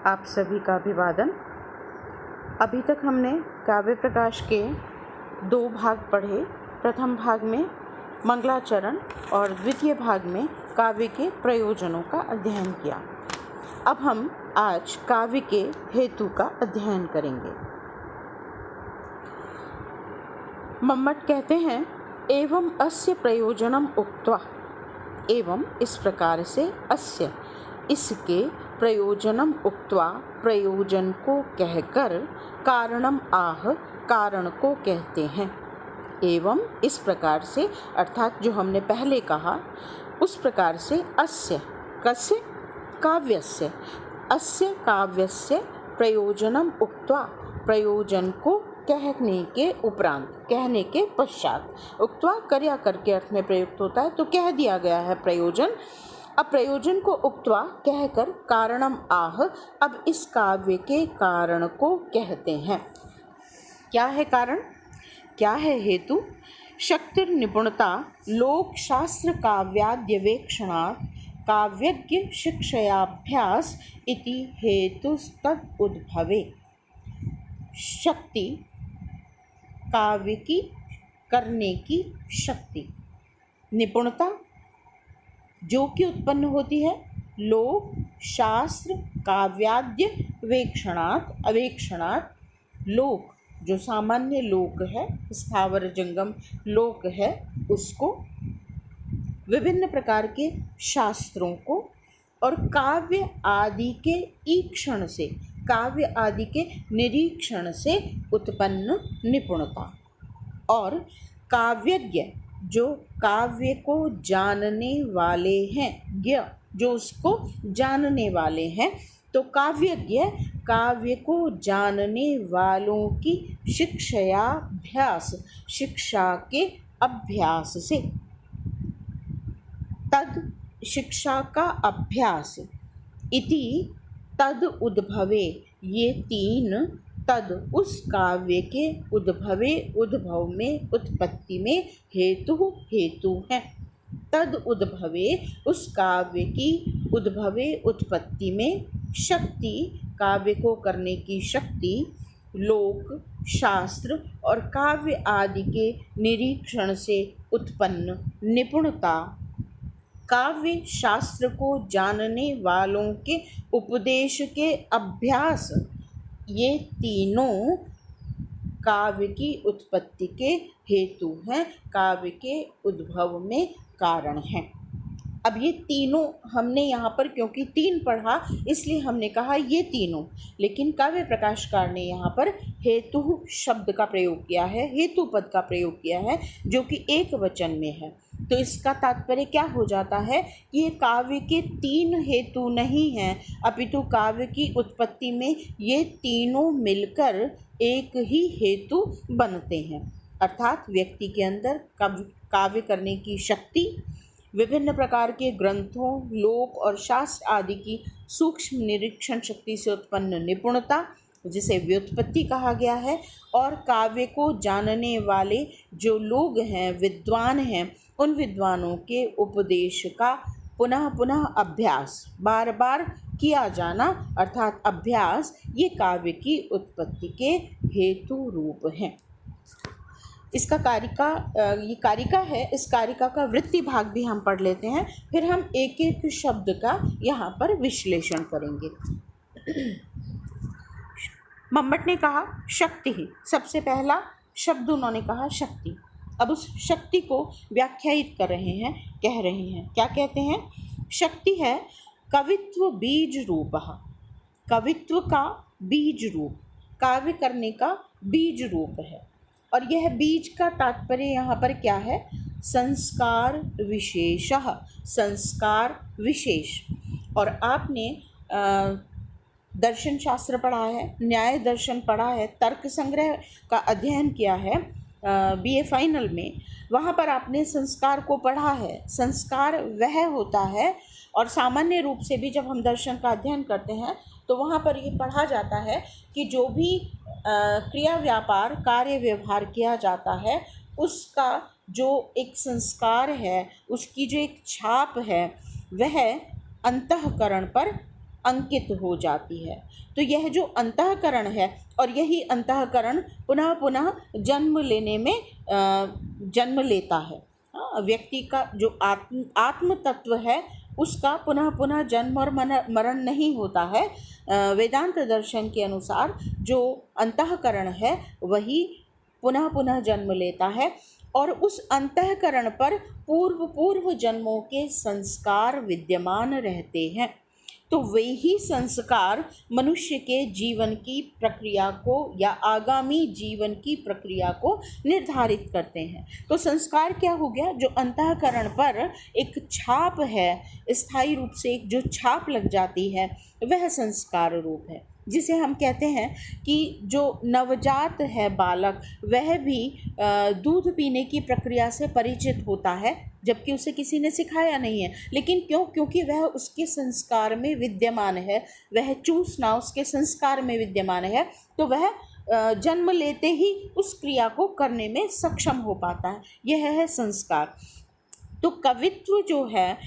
आप सभी का अभिवादन। अभी तक हमने काव्य प्रकाश के 2 भाग पढ़े। प्रथम भाग में मंगलाचरण और द्वितीय भाग में काव्य के प्रयोजनों का अध्ययन किया। अब हम आज काव्य के हेतु का अध्ययन करेंगे। मम्मट कहते हैं, एवं अस्य प्रयोजनम उक्त्वा, एवं इस प्रकार से, अस्य इसके, प्रयोजनम उक्त्वा प्रयोजन को कहकर, कारणम आह कारण को कहते हैं। एवं इस प्रकार से अर्थात जो हमने पहले कहा उस प्रकार से, अस्य कस्य काव्यस्य, अस्य काव्यस्य प्रयोजनम उक्त्वा प्रयोजन को कहने के उपरांत, कहने के पश्चात, उक्त्वा कर्या करके अर्थ में प्रयुक्त होता है तो कह दिया गया है प्रयोजन। अब प्रयोजन को उक्त्वा कहकर, कारणम आह, अब इस काव्य के कारण को कहते हैं। क्या है कारण, क्या है हेतु? शक्तिर निपुणता लोक शास्त्र काव्याद्यवेक्षणात् काव्यज्ञ शिक्षयाभ्यास इति हेतुस्तद उद्भवे। शक्ति, काव्य की करने की शक्ति, निपुणता जो कि उत्पन्न होती है लोक शास्त्र काव्याद्य वेक्षणात्, अवेक्षणात्, लोक जो सामान्य लोक है, स्थावर जंगम लोक है, उसको, विभिन्न प्रकार के शास्त्रों को, और काव्य आदि के ईक्षण से, काव्य आदि के निरीक्षण से उत्पन्न निपुणता, और काव्यज्ञ जो काव्य को जानने वाले हैं, ज्ञ जो उसको जानने वाले हैं, तो काव्यज्ञ काव्य को जानने वालों की शिक्षयाभ्यास, शिक्षा के अभ्यास से, तद शिक्षा का अभ्यास, इति तद उद्भवे, ये 3 तद उस काव्य के उद्भवे, उद्भव में, उत्पत्ति में, हेतु हैं। तद उद्भवे उस काव्य की उद्भवे उत्पत्ति में, शक्ति काव्य को करने की शक्ति, लोक शास्त्र और काव्य आदि के निरीक्षण से उत्पन्न निपुणता, काव्य शास्त्र को जानने वालों के उपदेश के अभ्यास, ये तीनों काव्य की उत्पत्ति के हेतु हैं, काव्य के उद्भव में कारण हैं। अब ये तीनों हमने यहाँ पर क्योंकि 3 पढ़ा इसलिए हमने कहा ये तीनों, लेकिन काव्य प्रकाशकार ने यहाँ पर हेतु शब्द का प्रयोग किया है, हेतु पद का प्रयोग किया है जो कि एक वचन में है। तो इसका तात्पर्य क्या हो जाता है कि ये काव्य के 3 हेतु नहीं हैं, अपितु काव्य की उत्पत्ति में ये तीनों मिलकर एक ही हेतु बनते हैं। अर्थात व्यक्ति के अंदर काव्य करने की शक्ति, विभिन्न प्रकार के ग्रंथों, लोक और शास्त्र आदि की सूक्ष्म निरीक्षण शक्ति से उत्पन्न निपुणता जिसे व्युत्पत्ति कहा गया है, और काव्य को जानने वाले जो लोग हैं, विद्वान हैं, उन विद्वानों के उपदेश का पुनः पुनः अभ्यास, बार बार किया जाना, अर्थात अभ्यास, ये काव्य की उत्पत्ति के हेतु रूप हैं। इसका कारिका, ये कारिका है, इस कारिका का वृत्ति भाग भी हम पढ़ लेते हैं, फिर हम एक एक शब्द का यहाँ पर विश्लेषण करेंगे। मम्मट ने कहा शक्ति ही, सबसे पहला शब्द उन्होंने कहा शक्ति। अब उस शक्ति को व्याख्यायित कर रहे हैं, कह रहे हैं, क्या कहते हैं? शक्ति है कवित्व बीज रूपः, कवित्व का बीज रूप, काव्य करने का बीज रूप है। और यह बीज का तात्पर्य यहाँ पर क्या है? संस्कार विशेषः, संस्कार विशेष। और आपने दर्शन शास्त्र पढ़ा है, न्याय दर्शन पढ़ा है, तर्क संग्रह का अध्ययन किया है BA फाइनल में, वहाँ पर आपने संस्कार को पढ़ा है। संस्कार वह होता है, और सामान्य रूप से भी जब हम दर्शन का अध्ययन करते हैं तो वहाँ पर ये पढ़ा जाता है कि जो भी क्रिया व्यापार कार्य व्यवहार किया जाता है उसका जो एक संस्कार है, उसकी जो एक छाप है, वह अंतःकरण पर अंकित हो जाती है। तो यह जो अंतःकरण है, और यही अंतःकरण पुनः पुनः जन्म लेने में जन्म लेता है। व्यक्ति का जो आत्म तत्व है उसका पुनः पुनः जन्म और मरण नहीं होता है। वेदांत दर्शन के अनुसार जो अंतःकरण है वही पुनः पुनः जन्म लेता है, और उस अंतःकरण पर पूर्व पूर्व जन्मों के संस्कार विद्यमान रहते हैं। तो वही संस्कार मनुष्य के जीवन की प्रक्रिया को या आगामी जीवन की प्रक्रिया को निर्धारित करते हैं। तो संस्कार क्या हो गया? जो अंतःकरण पर एक छाप है, स्थायी रूप से एक जो छाप लग जाती है, वह संस्कार रूप है, जिसे हम कहते हैं कि जो नवजात है बालक, वह भी दूध पीने की प्रक्रिया से परिचित होता है, जबकि उसे किसी ने सिखाया नहीं है। लेकिन क्यों? क्योंकि वह उसके संस्कार में विद्यमान है, वह चूसना उसके संस्कार में विद्यमान है, तो वह जन्म लेते ही उस क्रिया को करने में सक्षम हो पाता है। यह है संस्कार। तो कवित्व जो है,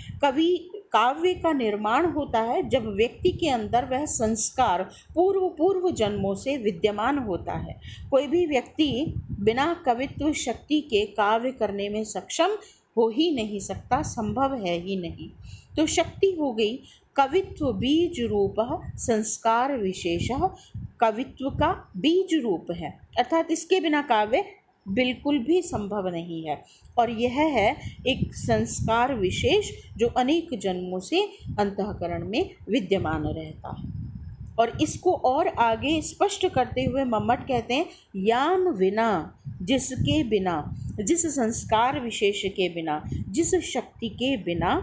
काव्य का निर्माण होता है जब व्यक्ति के अंदर वह संस्कार पूर्व पूर्व जन्मों से विद्यमान होता है। कोई भी व्यक्ति बिना कवित्व शक्ति के काव्य करने में सक्षम हो ही नहीं सकता, संभव है ही नहीं। तो शक्ति हो गई कवित्व बीज रूप संस्कार विशेष, कवित्व का बीज रूप है, अर्थात इसके बिना काव्य बिल्कुल भी संभव नहीं है। और यह है एक संस्कार विशेष जो अनेक जन्मों से अंतःकरण में विद्यमान रहता है। और इसको और आगे स्पष्ट करते हुए मम्मट कहते हैं, याम विना, जिसके बिना, जिस संस्कार विशेष के बिना, जिस शक्ति के बिना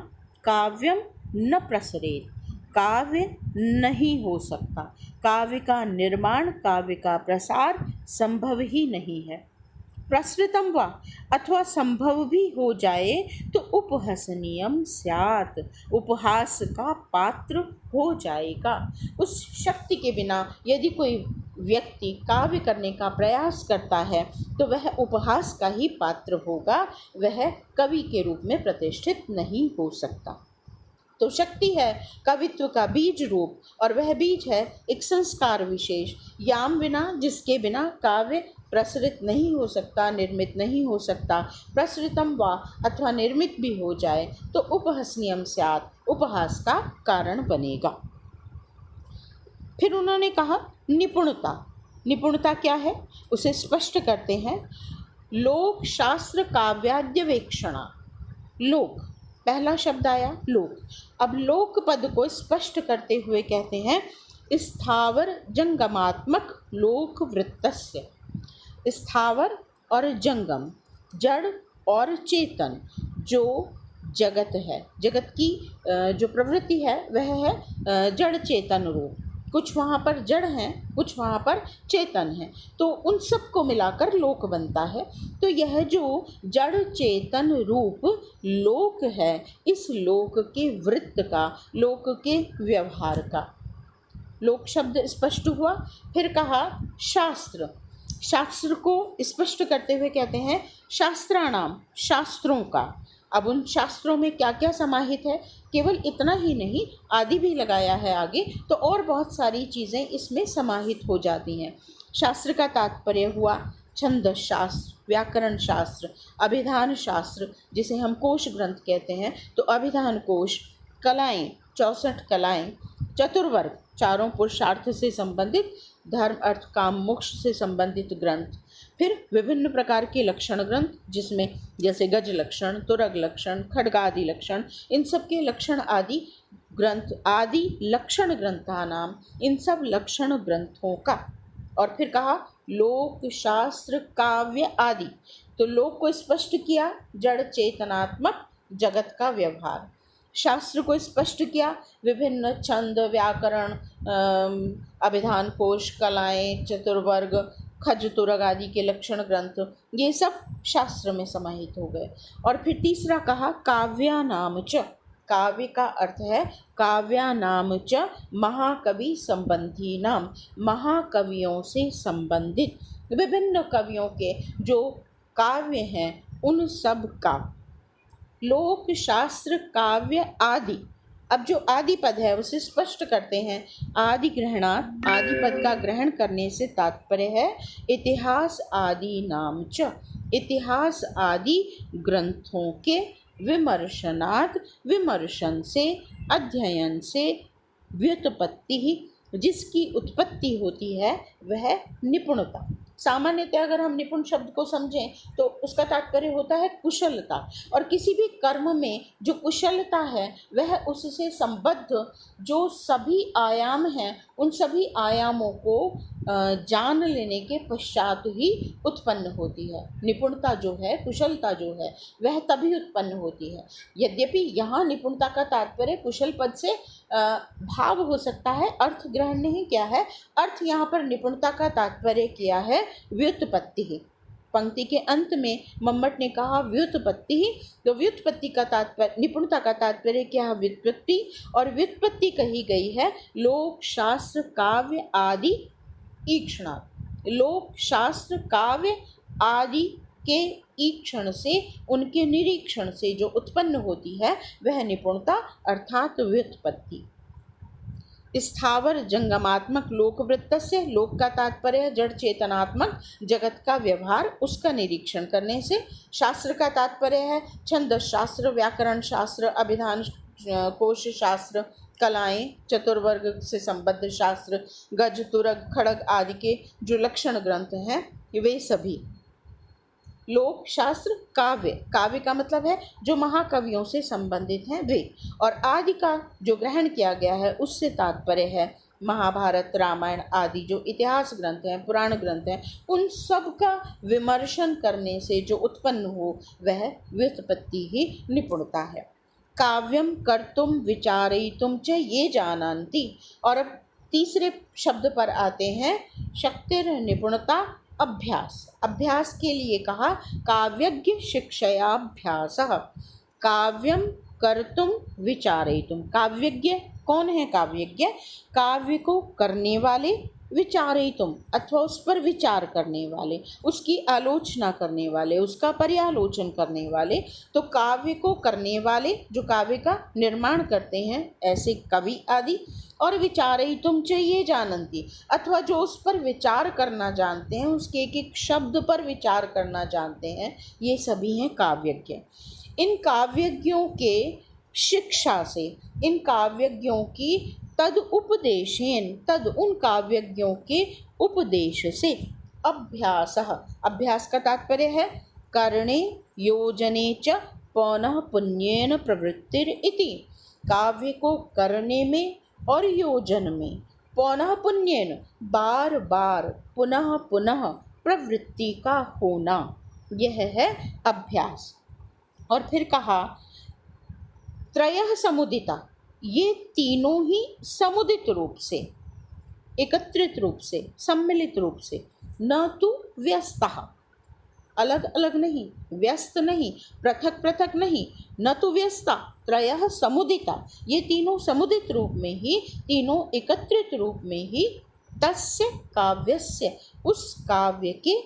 काव्यम न प्रसरेत, काव्य नहीं हो सकता, काव्य का निर्माण, काव्य का प्रसार संभव ही नहीं है। प्रसृतम वा, अथवा संभव भी हो जाए तो उपहसनीयम स्यात्, उपहास का पात्र हो जाएगा। उस शक्ति के बिना यदि कोई व्यक्ति काव्य करने का प्रयास करता है तो वह उपहास का ही पात्र होगा, वह कवि के रूप में प्रतिष्ठित नहीं हो सकता। तो शक्ति है कवित्व का बीज रूप, और वह बीज है एक संस्कार विशेष, याम विना, जिसके बिना काव्य प्रसरित नहीं हो सकता, निर्मित नहीं हो सकता। प्रसरितम वा, अथवा निर्मित भी हो जाए तो उपहसनीयम स्यात्, उपहास का कारण बनेगा। फिर उन्होंने कहा निपुणता। निपुणता क्या है उसे स्पष्ट करते हैं। लोक शास्त्र काव्याद्यवेक्षणा। लोक, पहला शब्द आया लोक। अब लोक पद को स्पष्ट करते हुए कहते हैं, स्थावर जंगमात्मक लोक वृत्तस्य। स्थावर और जंगम, जड़ और चेतन, जो जगत है, जगत की जो प्रवृत्ति है वह है जड़ चेतन रूप। कुछ वहाँ पर जड़ हैं, कुछ वहाँ पर चेतन हैं, तो उन सब को मिलाकर लोक बनता है। तो यह जो जड़ चेतन रूप लोक है, इस लोक के वृत्त का, लोक के व्यवहार का, लोक शब्द स्पष्ट हुआ। फिर कहा शास्त्र। शास्त्र को स्पष्ट करते हुए कहते हैं शास्त्राणाम, शास्त्रों का। अब उन शास्त्रों में क्या क्या समाहित है, केवल इतना ही नहीं, आदि भी लगाया है आगे, तो और बहुत सारी चीज़ें इसमें समाहित हो जाती हैं। शास्त्र का तात्पर्य हुआ छंद शास्त्र, व्याकरण शास्त्र, अभिधान शास्त्र, जिसे हम कोश ग्रंथ कहते हैं, तो अभिधान कोश, कलाएं, 64 कलाएं, चतुर्वर्ग, चारों पुरुषार्थ से संबंधित, धर्म अर्थ काम मोक्ष से संबंधित ग्रंथ। फिर विभिन्न प्रकार के लक्षण ग्रंथ, जिसमें जैसे गज लक्षण, तुरग लक्षण, खड्गादि लक्षण, इन सब के लक्षण आदि ग्रंथ, आदि लक्षण ग्रंथा नाम, इन सब लक्षण ग्रंथों का। और फिर कहा लोक शास्त्र काव्य आदि। तो लोक को स्पष्ट किया, जड़ चेतनात्मक जगत का व्यवहार। शास्त्र को स्पष्ट किया, विभिन्न छंद, व्याकरण, अभिधान कोश, कलाएं, चतुर्वर्ग, खज तुरग आदि के लक्षण ग्रंथ, ये सब शास्त्र में समाहित हो गए। और फिर तीसरा कहा काव्यानाम च। काव्य का अर्थ है काव्यानाम च महाकवि संबंधी नाम, महाकवियों से संबंधित विभिन्न कवियों के जो काव्य हैं उन सब का। लोक शास्त्र काव्य आदि, अब जो आदि पद है उसे स्पष्ट करते हैं। आदि ग्रहणात्, आदि पद का ग्रहण करने से तात्पर्य है इतिहास आदि नाम च, इतिहास आदि ग्रंथों के विमर्शनात्, विमर्शन से, अध्ययन से, व्युत्पत्ति ही, जिसकी उत्पत्ति होती है वह निपुणता। सामान्यतः अगर हम निपुण शब्द को समझें तो उसका तात्पर्य होता है कुशलता, और किसी भी कर्म में जो कुशलता है वह उससे संबद्ध जो सभी आयाम हैं उन सभी आयामों को जान लेने के पश्चात ही उत्पन्न होती है। निपुणता जो है, कुशलता जो है वह तभी उत्पन्न होती है। यद्यपि यहाँ निपुणता का तात्पर्य कुशल पद से भाव हो सकता है, अर्थ ग्रहण नहीं किया है। अर्थ यहाँ पर निपुणता का तात्पर्य किया है व्युत्पत्ति ही। पंक्ति के अंत में मम्मट ने कहा व्युत्पत्ति ही, तो व्युत्पत्ति का तात्पर्य, निपुणता का तात्पर्य क्या है? व्युत्पत्ति। और व्युत्पत्ति कही गई है लोक शास्त्र काव्य आदि ईक्षणात्। लोक शास्त्र काव्य आदि के ईक्षण से, उनके निरीक्षण से जो उत्पन्न होती है वह निपुणता अर्थात व्युत्पत्ति। स्थावर जंगमात्मक लोकवृत्त से, लोक का तात्पर्य जड़ चेतनात्मक जगत का व्यवहार, उसका निरीक्षण करने से। शास्त्र का तात्पर्य है छंद शास्त्र, व्याकरण शास्त्र, अभिधान कोश शास्त्र, कलाएं, चतुर्वर्ग से संबद्ध शास्त्र, गज, तुरग, खड़ग आदि के जो लक्षण ग्रंथ हैं वे सभी। लोक शास्त्र काव्य, काव्य का मतलब है जो महाकवियों से संबंधित हैं वे, और आदि का जो ग्रहण किया गया है उससे तात्पर्य है महाभारत, रामायण आदि जो इतिहास ग्रंथ हैं, पुराण ग्रंथ हैं, उन सब का विमर्शन करने से जो उत्पन्न हो वह व्युत्पत्ति ही निपुणता है। काव्यम कर्तुम विचारयितुम च ये जानन्ति। और अब तीसरे शब्द पर आते हैं, शक्तिर निपुणता अभ्यास। अभ्यास के लिए कहा काव्यज्ञ शिक्षयाभ्यासः। काव्यम कर्तुम विचारयितुम, काव्यज्ञ कौन है? काव्यज्ञ काव्य को करने वाले, विचारयितुम अथवा उस पर विचार करने वाले, उसकी आलोचना करने वाले, उसका पर्यालोचन करने वाले। तो काव्य को करने वाले जो काव्य का निर्माण करते हैं ऐसे कवि आदि, और विचारयितुम च ये जानन्ति, अथवा जो उस पर विचार करना जानते हैं, उसके एक एक शब्द पर विचार करना जानते हैं, ये सभी हैं काव्यज्ञ। इन काव्यज्ञों के शिक्षा से, इन काव्यज्ञों की तद उपदेशेन, तद उन काव्यज्ञों के उपदेश से, अभ्यासः, अभ्यास का तात्पर्य है करणे योजने च पौनः पुण्येन प्रवृत्तिर इति। काव्य को करने में और योजन में, पौनः पुण्येन बार बार, पुनः पुनः, प्रवृत्ति का होना, यह है अभ्यास। और फिर कहा त्रयः समुदिता, ये तीनों ही समुदित रूप से, एकत्रित रूप से, सम्मिलित रूप से, न तो व्यस्तः, अलग अलग नहीं, व्यस्त नहीं, पृथक पृथक नहीं, न तो व्यस्ता, त्रयः समुदिता, ये तीनों समुदित रूप में ही, तीनों एकत्रित रूप में ही, तस्य काव्यस्य, उस काव्य के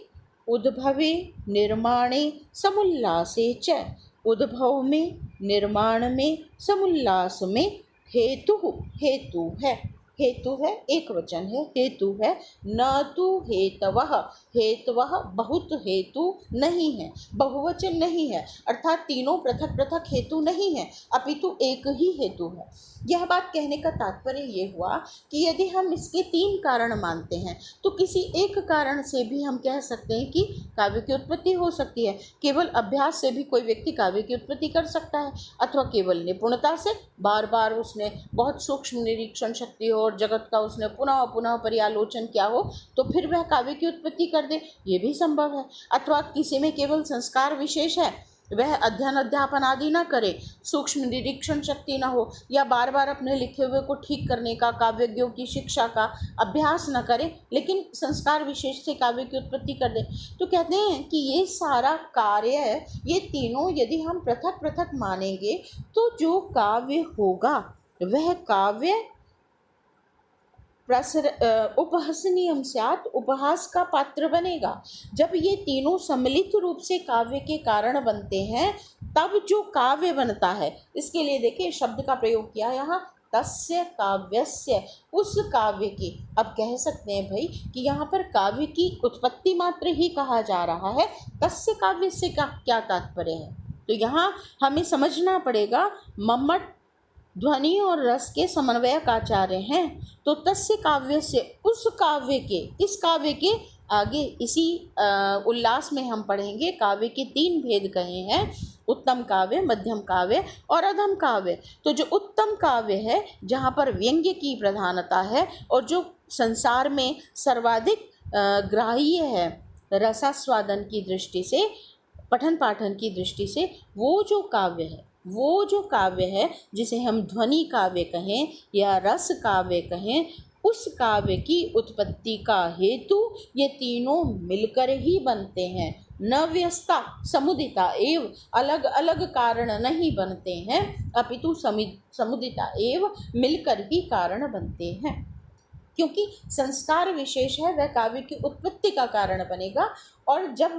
उद्भवे निर्माणे समुल्लासे च, उद्भव में, निर्माण में, समुल्लास में, हेतु, हेतु है, हेतु है एक वचन है, हेतु है, न तो हेतवः, हेतवः बहुत हेतु नहीं है, बहुवचन नहीं है, अर्थात तीनों पृथक पृथक हेतु नहीं है, अपितु एक ही हेतु है। यह बात कहने का तात्पर्य ये हुआ कि यदि हम इसके तीन कारण मानते हैं तो किसी एक कारण से भी हम कह सकते हैं कि काव्य की उत्पत्ति हो सकती है। केवल अभ्यास से भी कोई व्यक्ति काव्य की उत्पत्ति कर सकता है, अथवा केवल निपुणता से, बार बार उसने बहुत सूक्ष्म निरीक्षण शक्ति हो और जगत का उसने पुनः पुनः पर्यालोचन किया हो तो फिर वह काव्य की उत्पत्ति कर दे, ये भी संभव है। अथवा किसी में केवल संस्कार विशेष है, वह अध्ययन अध्यापन आदि न करे, सूक्ष्म निरीक्षण शक्ति न हो, या बार बार अपने लिखे हुए को ठीक करने का, काव्यज्ञों की शिक्षा का अभ्यास न करे, लेकिन संस्कार विशेष से काव्य की उत्पत्ति कर दे, तो कहते हैं कि ये सारा कार्य, ये तीनों यदि हम पृथक पृथक मानेंगे तो जो काव्य होगा वह काव्य उपहासनीयम स्यात्, उपहास का पात्र बनेगा। जब ये तीनों सम्मिलित रूप से काव्य के कारण बनते हैं तब जो काव्य बनता है, इसके लिए देखिए शब्द का प्रयोग किया यहाँ, तस्य काव्यस्य, उस काव्य की। अब कह सकते हैं भाई कि यहाँ पर काव्य की उत्पत्ति मात्र ही कहा जा रहा है, तस्य काव्यस्य का क्या तात्पर्य है? तो यहाँ हमें समझना पड़ेगा, मम्मट ध्वनि और रस के समन्वयक आचार्य हैं, तो तस्य काव्य से, उस काव्य के, इस काव्य के आगे इसी उल्लास में हम पढ़ेंगे काव्य के 3 भेद कहे हैं, उत्तम काव्य, मध्यम काव्य और अधम काव्य। तो जो उत्तम काव्य है, जहाँ पर व्यंग्य की प्रधानता है और जो संसार में सर्वाधिक ग्राह्य है रसास्वादन की दृष्टि से, पठन पाठन की दृष्टि से, वो जो काव्य है जिसे हम ध्वनि काव्य कहें या रस काव्य कहें, उस काव्य की उत्पत्ति का हेतु ये तीनों मिलकर ही बनते हैं। न व्यस्ता समुदिता एव, अलग अलग कारण नहीं बनते हैं, अपितु समुदिता एव, मिलकर ही कारण बनते हैं। क्योंकि संस्कार विशेष है, वह काव्य की उत्पत्ति का कारण बनेगा। और जब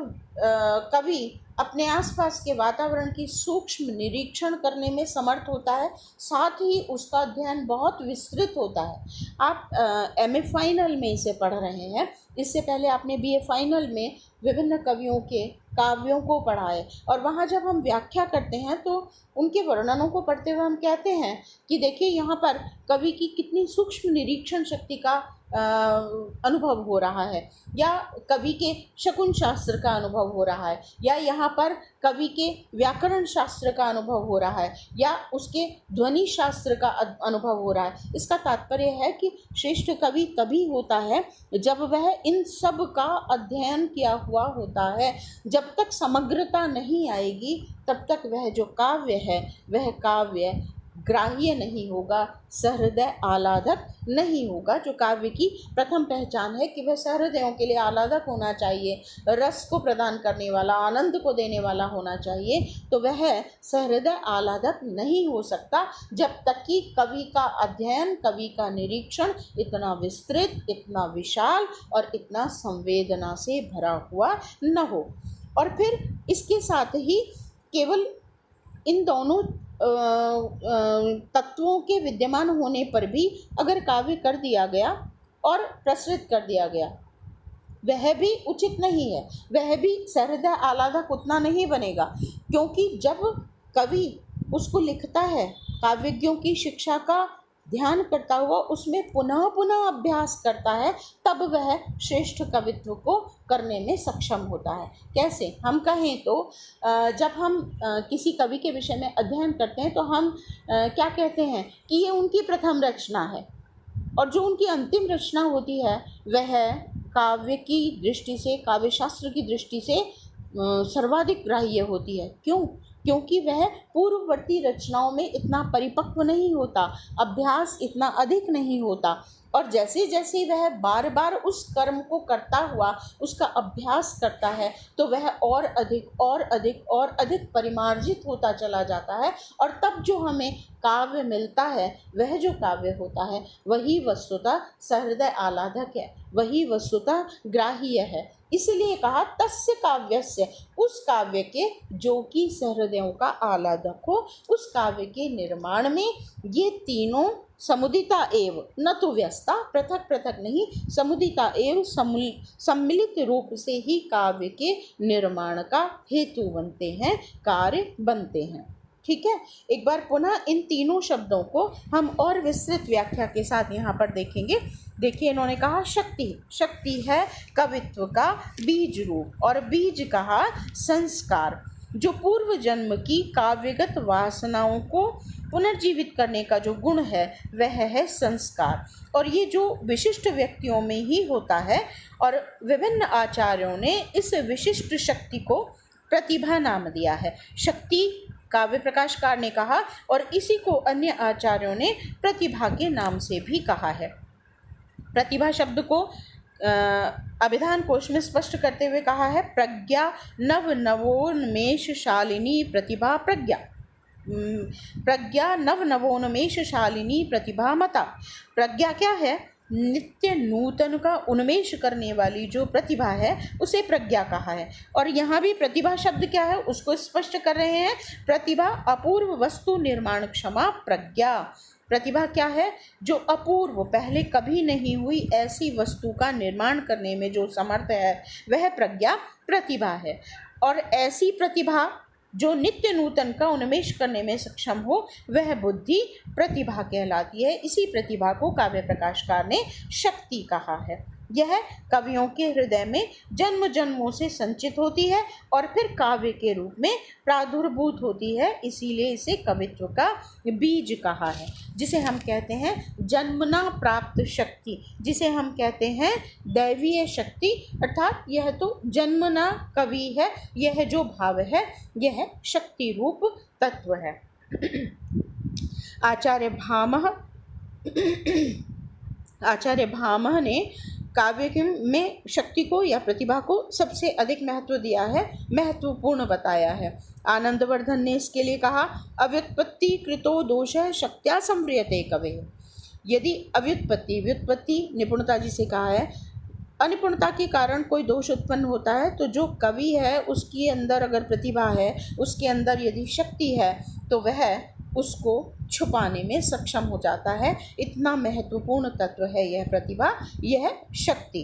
कवि अपने आसपास के वातावरण की सूक्ष्म निरीक्षण करने में समर्थ होता है, साथ ही उसका अध्ययन बहुत विस्तृत होता है। आप एमए फाइनल में इसे पढ़ रहे हैं, इससे पहले आपने बीए फाइनल में विभिन्न कवियों के काव्यों को पढ़ा है, और वहाँ जब हम व्याख्या करते हैं तो उनके वर्णनों को पढ़ते हुए हम कहते हैं कि देखिए यहाँ पर कवि की कितनी सूक्ष्म निरीक्षण शक्ति का अनुभव हो रहा है, या कवि के शकुन शास्त्र का अनुभव हो रहा है, या यहाँ पर कवि के व्याकरण शास्त्र का अनुभव हो रहा है, या उसके ध्वनि शास्त्र का अनुभव हो रहा है। इसका तात्पर्य है कि श्रेष्ठ कवि तभी होता है जब वह इन सब का अध्ययन किया हुआ होता है। जब तक समग्रता नहीं आएगी तब तक वह जो काव्य है वह काव्य ग्राह्य नहीं होगा, सहृदय आह्लादक नहीं होगा। जो काव्य की प्रथम पहचान है कि वह सहृदयों के लिए आह्लादक होना चाहिए, रस को प्रदान करने वाला, आनंद को देने वाला होना चाहिए, तो वह सहृदय आह्लादक नहीं हो सकता जब तक कि कवि का अध्ययन, कवि का निरीक्षण इतना विस्तृत, इतना विशाल और इतना संवेदना से भरा हुआ न हो। और फिर इसके साथ ही केवल इन दोनों तत्वों के विद्यमान होने पर भी अगर काव्य कर दिया गया और प्रसरित कर दिया गया, वह भी उचित नहीं है, वह भी सहृदय आह्लादक उतना नहीं बनेगा। क्योंकि जब कवि उसको लिखता है, काव्यज्ञों की शिक्षा का ध्यान करता हुआ उसमें पुनः पुनः अभ्यास करता है, तब वह श्रेष्ठ कवित्व को करने में सक्षम होता है। कैसे? हम कहें तो जब हम किसी कवि के विषय में अध्ययन करते हैं तो हम क्या कहते हैं कि ये उनकी प्रथम रचना है, और जो उनकी अंतिम रचना होती है वह काव्य की दृष्टि से, काव्य शास्त्र की दृष्टि से सर्वाधिक ग्राह्य होती है। क्यों? क्योंकि वह पूर्ववर्ती रचनाओं में इतना परिपक्व नहीं होता, अभ्यास इतना अधिक नहीं होता, और जैसे जैसे वह बार बार उस कर्म को करता हुआ उसका अभ्यास करता है तो वह और अधिक और अधिक और अधिक परिमार्जित होता चला जाता है। और तब जो हमें काव्य मिलता है, वह जो काव्य होता है वही वस्तुतः सहृदय आह्लादक है, वही वस्तुतः ग्राह्य है। इसलिए कहा तस्य काव्यस्य, उस काव्य के जो कि सहृदयों का आह्लादक हो, उस काव्य के निर्माण में ये तीनों समुदिता एव, न तो व्यस्ता, पृथक पृथक नहीं, समुदिता एव, सम्मिलित रूप से ही काव्य के निर्माण का हेतु बनते हैं, कार्य बनते हैं। ठीक है, एक बार पुनः इन तीनों शब्दों को हम और विस्तृत व्याख्या के साथ यहाँ पर देखेंगे। देखिए, इन्होंने कहा शक्ति, शक्ति है कवित्व का बीज रूप, और बीज कहा संस्कार, जो पूर्व जन्म की काव्यगत वासनाओं को पुनर्जीवित करने का जो गुण है वह है संस्कार। और ये जो विशिष्ट व्यक्तियों में ही होता है, और विभिन्न आचार्यों ने इस विशिष्ट शक्ति को प्रतिभा नाम दिया है। शक्ति काव्य प्रकाशकार ने कहा, और इसी को अन्य आचार्यों ने प्रतिभा के नाम से भी कहा है। प्रतिभा शब्द को अभिधान कोश में स्पष्ट करते हुए कहा है, प्रज्ञा नव नवोन्मेष शालिनी प्रतिभा प्रज्ञा, प्रज्ञा नव नवोन्मेष शालिनी प्रतिभा मता। प्रज्ञा क्या है? नित्य नूतन का उन्मेष करने वाली जो प्रतिभा है उसे प्रज्ञा कहा है। और यहाँ भी प्रतिभा शब्द क्या है उसको स्पष्ट कर रहे हैं। प्रतिभा अपूर्व वस्तु निर्माण क्षमा प्रज्ञा। प्रतिभा क्या है? जो अपूर्व, पहले कभी नहीं हुई ऐसी वस्तु का निर्माण करने में जो समर्थ है वह प्रज्ञा प्रतिभा है। और ऐसी प्रतिभा जो नित्य नूतन का उन्मेष करने में सक्षम हो वह बुद्धि प्रतिभा कहलाती है। इसी प्रतिभा को काव्य प्रकाशकार ने शक्ति कहा है। यह कवियों के हृदय में जन्म जन्मों से संचित होती है और फिर काव्य के रूप में प्रादुर्भूत होती है, इसीलिए इसे कवित्व का बीज कहा है। जिसे हम कहते हैं जन्मना प्राप्त शक्ति, जिसे हम कहते हैं दैवीय शक्ति, अर्थात यह तो जन्मना कवि है, यह जो भाव है यह शक्ति रूप तत्व है। आचार्य भामह ने काव्य में शक्ति को या प्रतिभा को सबसे अधिक महत्व दिया है, महत्वपूर्ण बताया है। आनंदवर्धन ने इसके लिए कहा, अव्युत्पत्ति कृतो दोषः शक्त्या संव्रियते कवेः। यदि व्युत्पत्ति निपुणता जिसे कहा है, अनिपुणता के कारण कोई दोष उत्पन्न होता है तो जो कवि है उसके अंदर अगर प्रतिभा है, उसके अंदर यदि शक्ति है तो वह उसको छुपाने में सक्षम हो जाता है। इतना महत्वपूर्ण तत्व है यह प्रतिभा, यह शक्ति।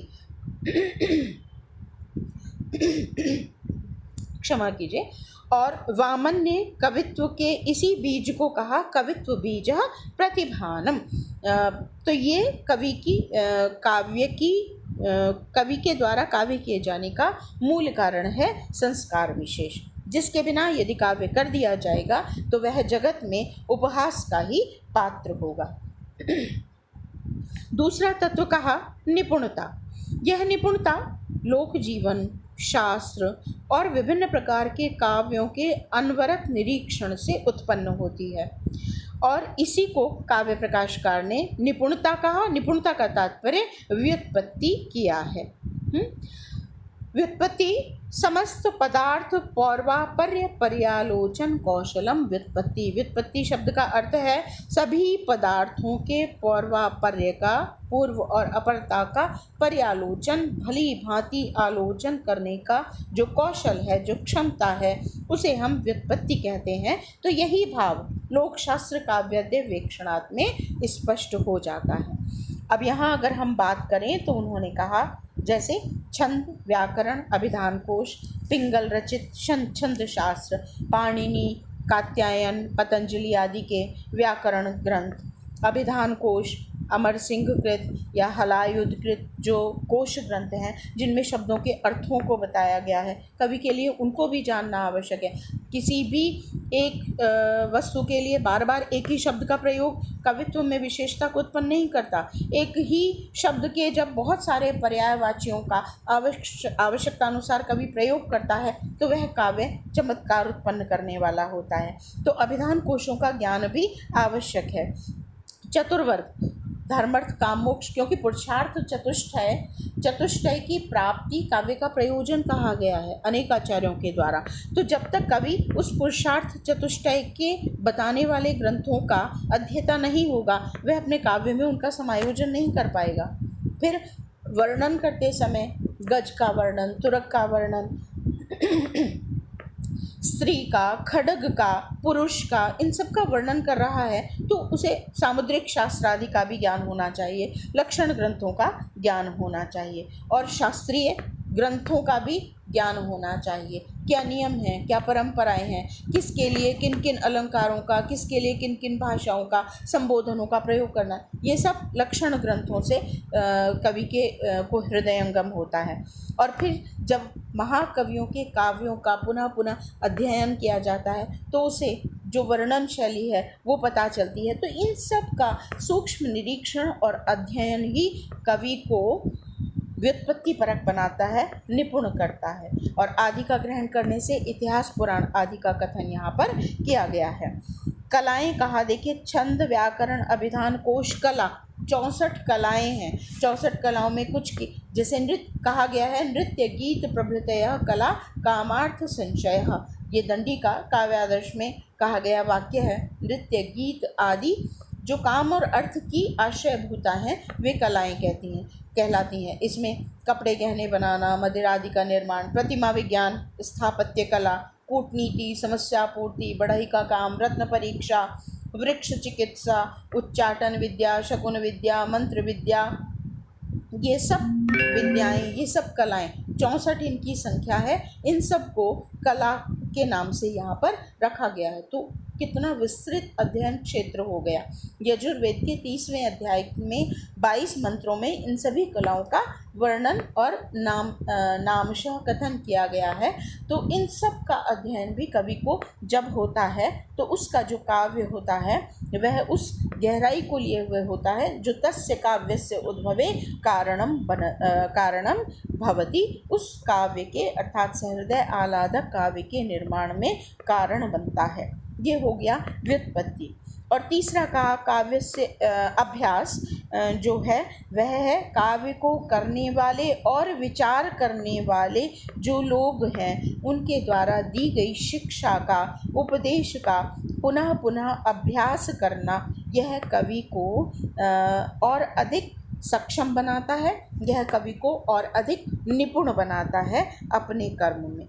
क्षमा कीजिए। और वामन ने कवित्व के इसी बीज को कहा कवित्व बीज प्रतिभानम। तो ये कवि के द्वारा काव्य किए जाने का मूल कारण है संस्कार विशेष, जिसके बिना यदि काव्य कर दिया जाएगा तो वह जगत में उपहास का ही पात्र होगा। दूसरा तत्व कहा निपुणता। यह निपुणता लोक जीवन, शास्त्र और विभिन्न प्रकार के काव्यों के अनवरत निरीक्षण से उत्पन्न होती है और इसी को काव्य प्रकाशकार ने निपुणता कहा। निपुणता का तात्पर्य व्युत्पत्ति किया है। व्युत्पत्ति समस्त पदार्थ पौर्वापर्य पर्यालोचन कौशलम व्युत्पत्ति। व्युत्पत्ति शब्द का अर्थ है सभी पदार्थों के पौर्वापर्य का, पूर्व और अपरता का पर्यालोचन, भली भांति आलोचन करने का जो कौशल है, जो क्षमता है, उसे हम व्युत्पत्ति कहते हैं। तो यही भाव लोकशास्त्र काव्याद्य वेक्षणात् में स्पष्ट हो जाता है। अब यहाँ अगर हम बात करें तो उन्होंने कहा जैसे छंद, व्याकरण, अभिधान कोश, पिंगल रचित छंद शास्त्र, पाणिनि, कात्यायन, पतंजलि आदि के व्याकरण ग्रंथ, अभिधान कोश, अमर सिंह कृत या हलायुध कृत जो कोश ग्रंथ हैं जिनमें शब्दों के अर्थों को बताया गया है, कवि के लिए उनको भी जानना आवश्यक है। किसी भी एक वस्तु के लिए बार बार एक ही शब्द का प्रयोग कवित्व में विशेषता को उत्पन्न नहीं करता। एक ही शब्द के जब बहुत सारे पर्यायवाचियों का आवश्यकता अनुसार कवि प्रयोग करता है तो वह काव्य चमत्कार उत्पन्न करने वाला होता है। तो अभिधान कोशों का ज्ञान भी आवश्यक है। चतुर्वर्ग धर्मार्थ काम मोक्ष, क्योंकि पुरुषार्थ चतुष्टय की प्राप्ति काव्य का प्रयोजन कहा गया है अनेक आचार्यों के द्वारा। तो जब तक कवि उस पुरुषार्थ चतुष्टय के बताने वाले ग्रंथों का अध्येता नहीं होगा वह अपने काव्य में उनका समायोजन नहीं कर पाएगा। फिर वर्णन करते समय गज का वर्णन, तुरग का वर्णन, स्त्री का, खड्ग का, पुरुष का, इन सब का वर्णन कर रहा है तो उसे सामुद्रिक शास्त्र आदि का भी ज्ञान होना चाहिए, लक्षण ग्रंथों का ज्ञान होना चाहिए और शास्त्रीय ग्रंथों का भी ज्ञान होना चाहिए। क्या नियम हैं, क्या परंपराएं हैं, किसके लिए किन किन अलंकारों का, किसके लिए किन किन भाषाओं का, संबोधनों का प्रयोग करना, ये सब लक्षण ग्रंथों से कवि के को हृदयंगम होता है। और फिर जब महाकवियों के काव्यों का पुनः पुनः अध्ययन किया जाता है तो उसे जो वर्णन शैली है वो पता चलती है। तो इन सब का सूक्ष्म निरीक्षण और अध्ययन ही कवि को व्युत्पत्ति परक बनाता है, निपुण करता है। और आदि का ग्रहण करने से इतिहास पुराण आदि का कथन यहाँ पर किया गया है। कलाएं कहा, देखिए छंद, व्याकरण, अभिधान कोश, कला, 64 कलाएं हैं। 64 कलाओं में कुछ की जैसे नृत्य कहा गया है, नृत्य गीत प्रभृतयः कला कामार्थ संशयः। ये दंडी का काव्यादर्श में कहा गया वाक्य है। नृत्य गीत आदि जो काम और अर्थ की आशयभूता हैं वे कलाएं कहलाती हैं। इसमें कपड़े गहने बनाना, मदिरा आदि का निर्माण, प्रतिमा विज्ञान, स्थापत्य कला, कूटनीति, समस्या पूर्ति, बढ़ई का काम, रत्न परीक्षा, वृक्ष चिकित्सा, उच्चाटन विद्या, शकुन विद्या, मंत्र विद्या, ये सब विद्याएं, ये सब कलाएं 64 इनकी संख्या है। इन सब को कला के नाम से यहाँ पर रखा गया है। तो कितना विस्तृत अध्ययन क्षेत्र हो गया। यजुर्वेद के 30वें अध्याय में 22 मंत्रों में इन सभी कलाओं का वर्णन और नामशः कथन किया गया है। तो इन सब का अध्ययन भी कवि को जब होता है तो उसका जो काव्य होता है वह उस गहराई को लिए हुए होता है जो तस्य काव्यस्य उद्भवे कारणम भवति, उस काव्य के अर्थात सहृदय आह्लादक काव्य के निर्माण में कारण बनता है। ये हो गया व्युत्पत्ति। और तीसरा का काव्य से अभ्यास जो है वह है काव्य को करने वाले और विचार करने वाले जो लोग हैं उनके द्वारा दी गई शिक्षा का, उपदेश का पुनः पुनः अभ्यास करना। यह कवि को और अधिक सक्षम बनाता है, यह कवि को और अधिक निपुण बनाता है अपने कर्म में।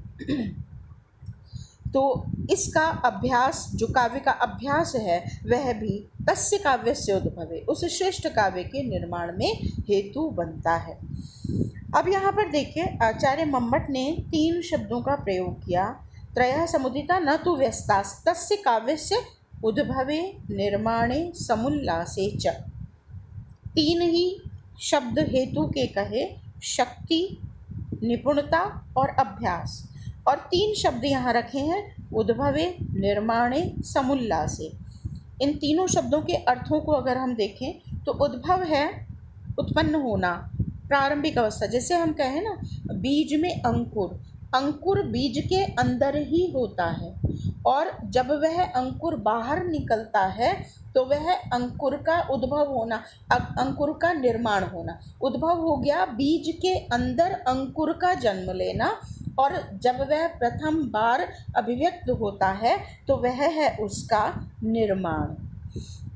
तो इसका अभ्यास, जो काव्य का अभ्यास है वह भी तस्य काव्यस्य उद्भवे, उस श्रेष्ठ काव्य के निर्माण में हेतु बनता है। अब यहाँ पर देखिए आचार्य मम्मट ने 3 शब्दों का प्रयोग किया। त्रयः समुदिता न तु व्यस्तास् तस्य काव्यस्य उद्भवे निर्माणे समुल्लासे च। 3 ही शब्द हेतु के कहे, शक्ति, निपुणता और अभ्यास। और 3 शब्द यहाँ रखे हैं, उद्भवे, निर्माणे, समुल्लासे। इन तीनों शब्दों के अर्थों को अगर हम देखें तो उद्भव है उत्पन्न होना, प्रारंभिक अवस्था। जैसे हम कहें ना बीज में अंकुर, अंकुर बीज के अंदर ही होता है और जब वह अंकुर बाहर निकलता है तो वह अंकुर का उद्भव होना, अंकुर का निर्माण होना। उद्भव हो गया बीज के अंदर अंकुर का जन्म लेना, और जब वह प्रथम बार अभिव्यक्त होता है तो वह है उसका निर्माण,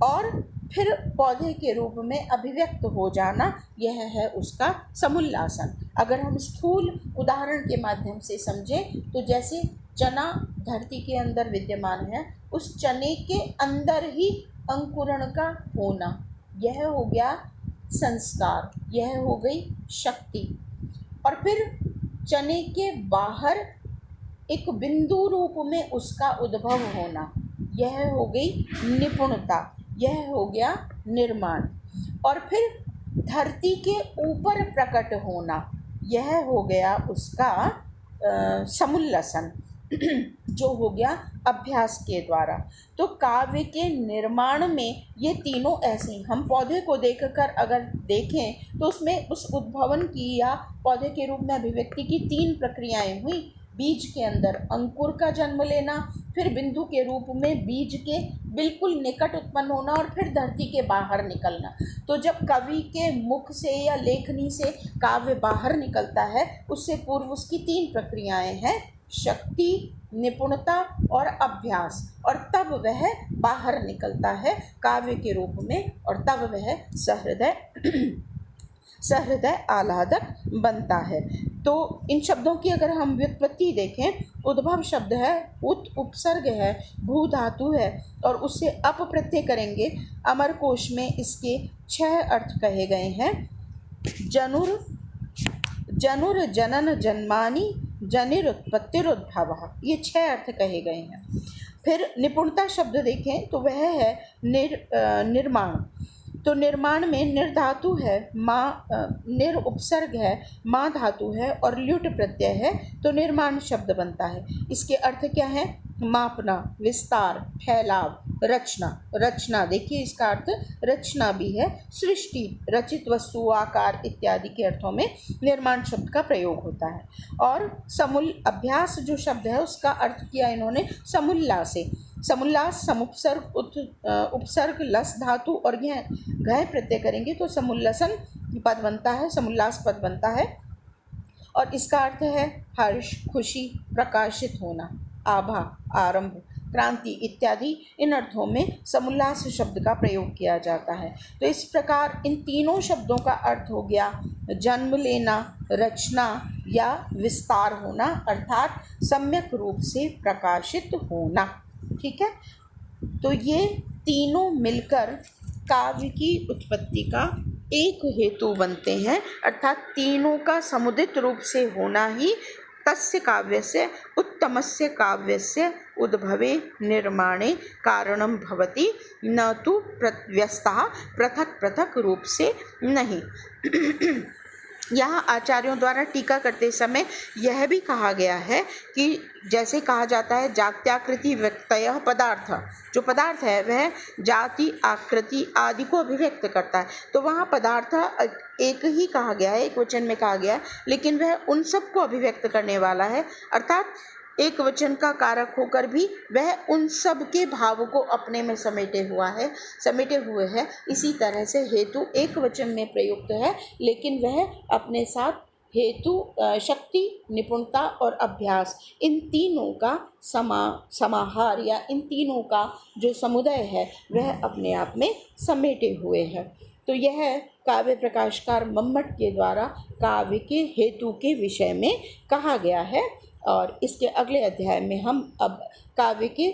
और फिर पौधे के रूप में अभिव्यक्त हो जाना, यह है उसका समुल्लासन। अगर हम स्थूल उदाहरण के माध्यम से समझें तो जैसे चना धरती के अंदर विद्यमान है, उस चने के अंदर ही अंकुरण का होना, यह हो गया संस्कार, यह हो गई शक्ति। और फिर चने के बाहर एक बिंदु रूप में उसका उद्भव होना, यह हो गई निपुणता, यह हो गया निर्माण। और फिर धरती के ऊपर प्रकट होना, यह हो गया उसका समुल्लसन, जो हो गया अभ्यास के द्वारा। तो काव्य के निर्माण में ये तीनों ऐसे, हम पौधे को देखकर अगर देखें तो उसमें उस उद्भवन की या पौधे के रूप में अभिव्यक्ति की 3 प्रक्रियाएं हुई। बीज के अंदर अंकुर का जन्म लेना, फिर बिंदु के रूप में बीज के बिल्कुल निकट उत्पन्न होना, और फिर धरती के बाहर निकलना। तो जब कवि के मुख से या लेखनी से काव्य बाहर निकलता है, उससे पूर्व उसकी 3 प्रक्रियाएं हैं, शक्ति, निपुणता और अभ्यास, और तब वह बाहर निकलता है काव्य के रूप में, और तब वह सहृदय आह्लादक बनता है। तो इन शब्दों की अगर हम व्युत्पत्ति देखें, उद्भव शब्द है, उपसर्ग है, भू धातु है, और उससे अप प्रत्यय करेंगे। अमर कोश में इसके 6 अर्थ कहे गए हैं। जनुर जनन जन्मानि जनिरुत्पत्तिरुद्भवः, ये 6 अर्थ कहे गए हैं। फिर निपुणता शब्द देखें तो वह है निर्माण। तो निर्माण में निर धातु है, माँ निर उपसर्ग है, माँ धातु है और ल्युट प्रत्यय है, तो निर्माण शब्द बनता है। इसके अर्थ क्या है? मापना, विस्तार, फैलाव, रचना। रचना देखिए इसका अर्थ रचना भी है, सृष्टि, रचित वस्तु, आकार इत्यादि के अर्थों में निर्माण शब्द का प्रयोग होता है। और अभ्यास जो शब्द है उसका अर्थ किया इन्होंने समुल्लासे। समुल्लास, समुपसर्ग, उपसर्ग, लस धातु और यह घय प्रत्यय करेंगे तो समुल्लसन पद बनता है, समुल्लास पद बनता है। और इसका अर्थ है हर्ष, खुशी, प्रकाशित होना, आभा, आरंभ, क्रांति इत्यादि इन अर्थों में समुल्लास शब्द का प्रयोग किया जाता है। तो इस प्रकार इन तीनों शब्दों का अर्थ हो गया जन्म लेना, रचना या विस्तार होना, अर्थात सम्यक रूप से प्रकाशित होना। ठीक है, तो ये तीनों मिलकर काव्य की उत्पत्ति का एक हेतु बनते हैं, अर्थात तीनों का समुदित रूप से होना ही तस्य काव्यस्य उत्तमस्य काव्यस्य उद्भवे निर्माणे कारणं भवति, न तो व्यस्तः पृथक पृथक रूप से नहीं। यहाँ आचार्यों द्वारा टीका करते समय यह भी कहा गया है कि जैसे कहा जाता है जात्याकृति व्यक्तयः पदार्थ, जो पदार्थ है वह जाति आकृति आदि को अभिव्यक्त करता है, तो वहाँ पदार्थ एक ही कहा गया है, एक वचन में कहा गया है, लेकिन वह उन सब को अभिव्यक्त करने वाला है, अर्थात एक वचन का कारक होकर भी वह उन सब के भाव को अपने में समेटे हुए है। इसी तरह से हेतु एक वचन में प्रयुक्त है, लेकिन वह अपने साथ हेतु, शक्ति, निपुणता और अभ्यास, इन तीनों का समाहार या इन तीनों का जो समुदाय है वह अपने आप में समेटे हुए है। तो यह काव्य प्रकाशकार मम्मट के द्वारा काव्य के हेतु के विषय में कहा गया है। और इसके अगले अध्याय में हम अब काव्य के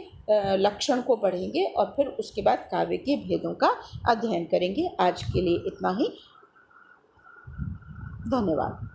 लक्षण को पढ़ेंगे और फिर उसके बाद काव्य के भेदों का अध्ययन करेंगे। आज के लिए इतना ही। धन्यवाद।